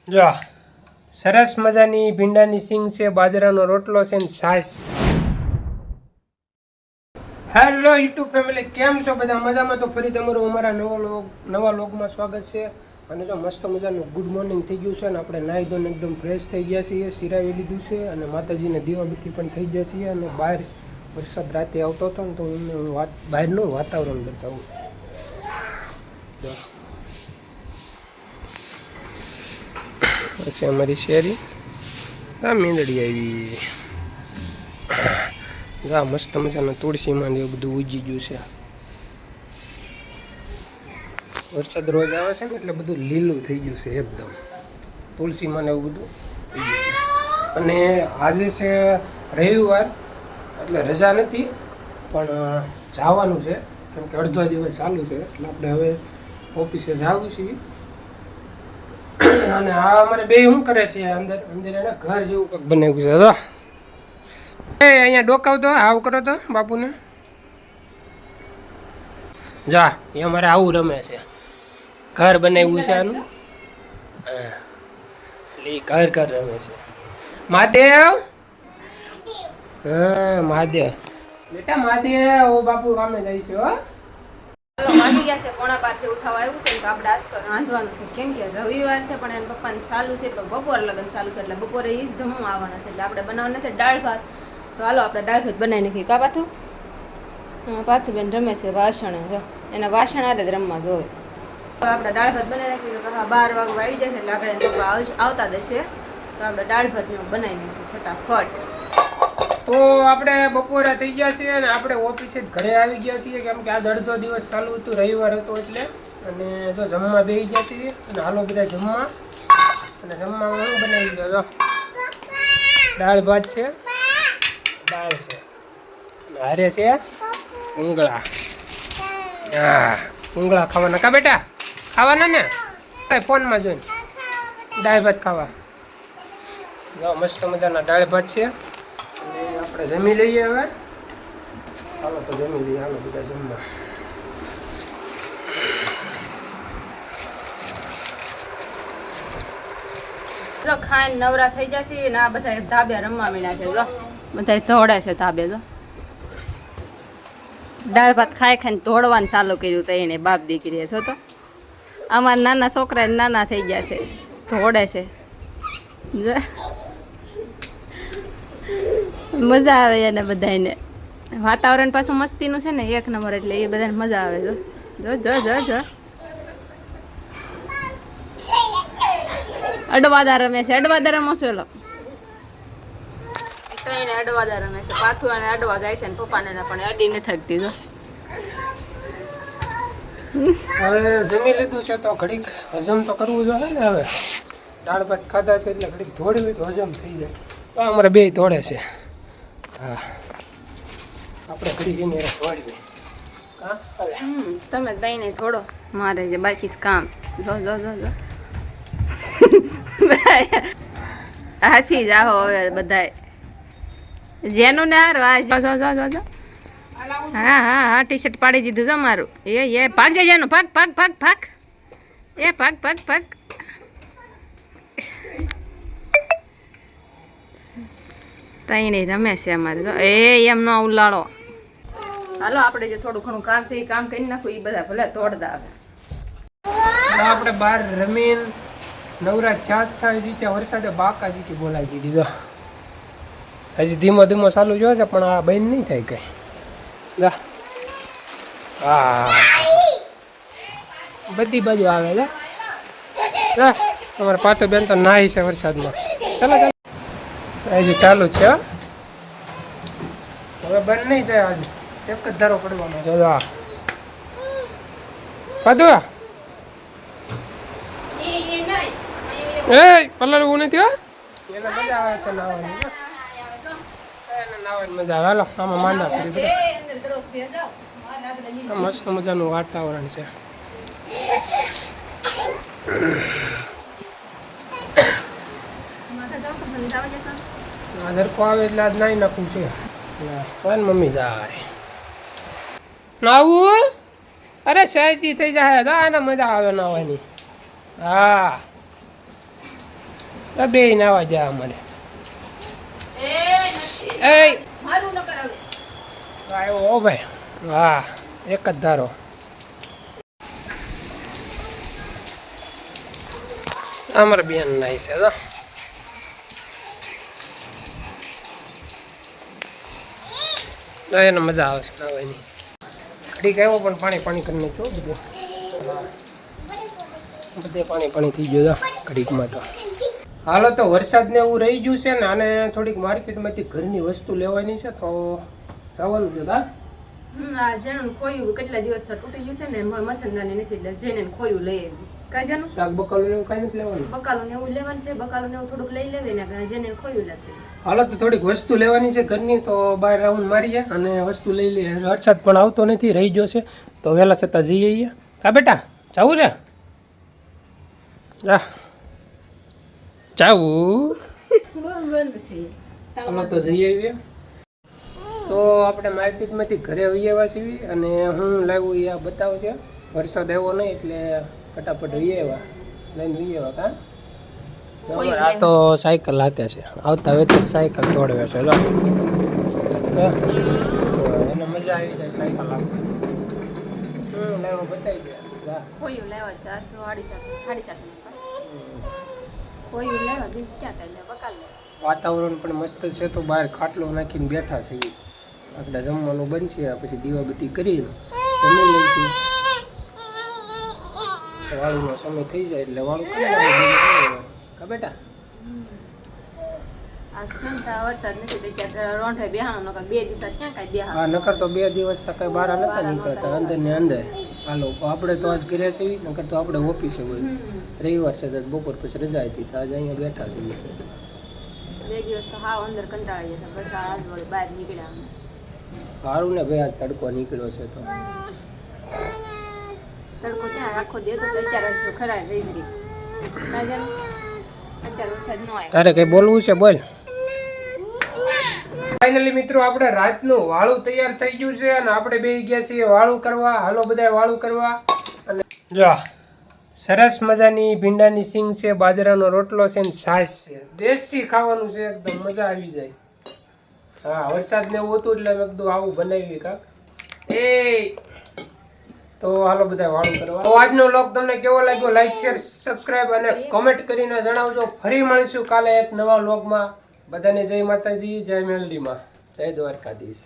જો સરસ મજાની ભીંડાની સિંગ છે, બાજરાનો રોટલો છે ને છાશ. હેલો યુટ્યુબ ફેમિલી, કેમ છો બધા? મજામાં? તો ફરી તમારું અમારા નવા લોગમાં સ્વાગત છે. અને જો મસ્ત મજાનું ગુડ મોર્નિંગ થઈ ગયું છે ને આપણે નાહી ધોઈને એકદમ ફ્રેશ થઈ ગયા છીએ, સિરાવી લીધું છે અને માતાજીને દીવાબત્તી પણ થઈ ગયા છીએ. અને બહાર વરસાદ રાતે આવતો હતો ને તો હું બહારનું વાતાવરણ બતાવું. પછી અમારી શેરી મીંદડી આવી. ગા મસ્ત મજાના તુલસીમાં એવું બધું ઉજી ગયું છે. વરસાદ રોજ આવે છે ને એટલે બધું લીલું થઈ ગયું છે એકદમ. તુલસીમાં એવું બધું થઈ ગયું છે. અને આજે છે રવિવાર એટલે રજા નથી, પણ જવાનું છે કેમ કે અડધો દિવસ ચાલુ છે એટલે આપણે હવે ઓફિસે જવું છીએ. અને આ અમારે બે શું કરે છે અંદર અંદર એને ઘર જેવું કંઈક બનાવ્યું છે. તો અહીંયા ડોકાવતો આવું કરો તો બાપુને જા, એ અમારે આવું રમે છે. ઘર બનાવ્યું છે આનું. હા એટલે ઘર ઘર રમે છે. મહાદેવ, હા મહાદેવ બેટા મહાદેવ. ઓ બાપુ કામે જાય છે. હો વાગી ગયા છે 11:15 જેવું થવા આવ્યું છે. તો આપણે આજ તો રાંધવાનું છે કેમ કે રવિવાર છે, પણ એના પપ્પાને ચાલુ છે તો બપોર લગન ચાલુ છે એટલે બપોરે એ જમવા આવવાના છે. એટલે આપણે બનાવવાના છે દાળ ભાત. તો હાલો આપણે દાળ ભાત બનાવી નાખીએ. કા પાથું? પાથુબેન રમે છે વાસણ. જો એના વાસણ આરે જ રમવા જોવે. તો આપણે દાળ ભાત બનાવી નાખીએ તો 12 વાગવા આવી જશે એટલે આપણે પપ્પા આવતા દેશે. તો આપણે દાળ ભાત બનાવી નાખીએ ફટાફટ. તો આપણે બપોરે થઈ ગયા છીએ અને આપણે ઓફિસે જ ઘરે આવી ગયા છીએ કેમ કે આજ અડધો દિવસ ચાલુ હતું, રવિવાર હતો એટલે. અને જો જમવા બેસી ગયા છીએ અને હાલો બધા જમવા. અને જમવામાં હું બનાવી દો, દાળ ભાત છે, દાળ છે અને હારે છે ઉંગળા. હા ઉંગળા ખાવાના. કા બેટા ખાવાના ને? ફોનમાં જોઈને દાળ ભાત ખાવા. જો મસ્ત મજાના દાળ ભાત છે. આપણે જમી લઈએ હવે. હાલો તો જમી લઈએ. હાલો બધા જમવા. જો ખાઈને નવરા થઈ જશે ને આ બધા ધાબે રમવા મીના છે. જો બધા ધોડે છે ધાબે. જો દાળ ભાત ખાઈ ખાઈને ધોડવાનું ચાલુ કર્યું તો એને બાપ દીકરી છો. તો અમારા નાના છોકરા નાના થઈ ગયા છે, ધોડે છે. મજા આવે એને બધાને. વાતાવરણ પાછું મસ્તીનું છે ને એક નંબર, એટલે એ બધાને મજા આવે. જો જો જો જો જો અડવાદા રમે છે. અડવાદા રમો છો? લો એને અડવાદા રમે છે. પાછું અને અડવા જાય છે ને પપ્પાને પણ અડી નથી થકતી. જો હવે જમી લીધું છે તો ઘડીક હજમ તો કરવું જોઈએ ને. હવે દાળ ભાત ખાધા છે એટલે ઘડીક ધોડવી તો હજમ થઈ જાય. તો અમારે બે ધોડે છે. હા આપણે ઘડીક એને ધોડવી. તમે દઈ નહીં થોડો મારે જે બાકી કામ. જો જો જો જો હાથી જાહો હવે બધાય જેનું ને હાર જો જો જો જો જો. હા હા હા ટી શર્ટ પાડી દીધું જો મારું. એ ભાગ જાય જેનું. ભાગ ભાગ ભાગ ભાગ. એ ભાગ ભાગ ભાગ. તઈ નહીં રમે છે અમારે. તો એ એમ નો ઉલાળો. હાલો આપણે જે થોડું ઘણું કામ છે એ કામ કરી નાખું. એ બધા ભલે તોડતા આવે. આપણે બહાર રમીન નવરાત ચાત થાય છે. વરસાદે બાકાજી બોલાવી દીધી. જો હજી ધીમો ધીમો ચાલુ જોયો છે પણ આ બંધ નહીં થાય કઈ. હા બધી બાજુ આવે છે. તમારા પાતો બેન તો નાહી છે વરસાદમાં. ચાલો ચાલો હજી ચાલુ છે. હવે બંધ નહીં થાય. આજે એક જ ધારો પડવાનો છે. પાતું એ પલળવું નથી. હો એને મજા આવે છે નાવાની. નાવાની મજા આવે. હાલો આમાં માંદા પડી. મસ્ત મજાનું વાતાવરણ છે. ધરકો આવે એટલે આજ નાઈ નાખવું છે. મમ્મી જાય નાવું. અરે શરદી થઈ જાય. આને મજા આવે નાવાની. હા બે નાવા જા અમારે એ મારું ન કરાવે આવ્યો ભાઈ હા એક જ ધારો અમારે બેન નાઈ છે તો એને મજા આવે છે નાવાની ઘડીક આવ્યો પણ પાણી પાણી કરી નાખ્યું બધું બધે પાણી થઈ ગયું ઘડીકમાં તો હાલો તો વરસાદને એવું રહી ગયું છે ને આને થોડીક માર્કેટમાંથી ઘરની વસ્તુ લેવાની છે તો જવાનું છે હા આ જેનું ખોયું કેટલા દિવસ તૂટી ગયું છે ને મસંદાની નથી એટલે જઈને ખોયું લઈ આવી કાજાનું શાક બકાલું એવું કાંઈ નથી લેવાનું બકાલું ને એવું લેવાનું છે બકાલું ને એવું થોડુંક લઈ લેવી ને જેને ખોયું લાગે હાલો તો થોડીક વસ્તુ લેવાની છે ઘરની તો બહાર રાઉન્ડ મારીએ અને વસ્તુ લઈ લઈએ વરસાદ પણ આવતો નથી રહી ગયો છે તો વહેલા છતાં જઈ આવીએ કા બેટા જવું છે જા જાવું હાલો તો જઈ આવીએ તો આપણે માર્કેટમાંથી ઘરે આવી આવ્યા છીએ અને હું લાવ્યું એ આ બતાવું છે વરસાદ આવ્યો નહીં એટલે ફટાફટ આવી આવ્યા લઈને આવી આવ્યા કાં આ તો સાયકલ હાકે છે આવતા હવે તો સાયકલ દોડવે છે લો એને મજા આવી જાય સાયકલ હાકવા લાવ્યો બતાવી દે ખોયું લેવા 400 ખોયું લેવા બીજું ક્યાં કઈ લે બકાલ લે વાતાવરણ પણ મસ્ત છે તો બહાર ખાટલો નાખીને બેઠા છે આપણે જમવાનું બનશે પછી દીવાબત્તી કરીને જમી લઈશું વાળુનો સમય થઈ જાય એટલે વાળું કરી કા બેટા આ ચિંતા વરસાદ નથી ત્યાં રોંઠે બેહાણો નકર 2 દિવસ ક્યાં કાઈ બેહા હા નકર તો 2 દિવસ તો કઈ બહાર નતા નીકળતા અંદર ને અંદર હાલો આપણે તો આજ ઘરે છીએ નકર તો આપણે ઓફિસે હોય રવિવાર છે તો બપોર પછી રજા હતી તો આજે અહીંયા બેઠા છીએ 2 દિવસ તો હાવ અંદર કંટાળી જતા પછી આજ વળી બહાર નીકળ્યા સારું ને ભાઈ આજ તડકો નીકળ્યો છે તો તડકો ત્યાં રાખો દે તો અત્યારે ખરા રહી ગઈ અત્યારે વરસાદ ન આવે તારે કઈ બોલવું છે બોલ ફાઇનલી મિત્રો આપણે રાતનું વાળું તૈયાર થઈ ગયું છે અને આપણે બેસી ગયા છીએ વાળું કરવા હાલો બધા વાળું કરવા અને જો સરસ મજાની ભીંડાની સિંગ છે બાજરાનો રોટલો છે ને છાશ છે દેશી ખાવાનું છે એકદમ મજા આવી જાય હા વરસાદ ને એવું હતું એટલે મેં કીધું આવું બનાવી કાક એ તો હાલો બધા વાળું કરવા તો આજનો વ્લોગ તમને કેવો લાગ્યો લાઈક શેર સબસ્ક્રાઇબ અને કોમેન્ટ કરીને જણાવજો ફરી મળીશું કાલે એક નવા વ્લોગમાં બધાને જય માતાજી જય મેલડીમાં જય દ્વારકાધીશ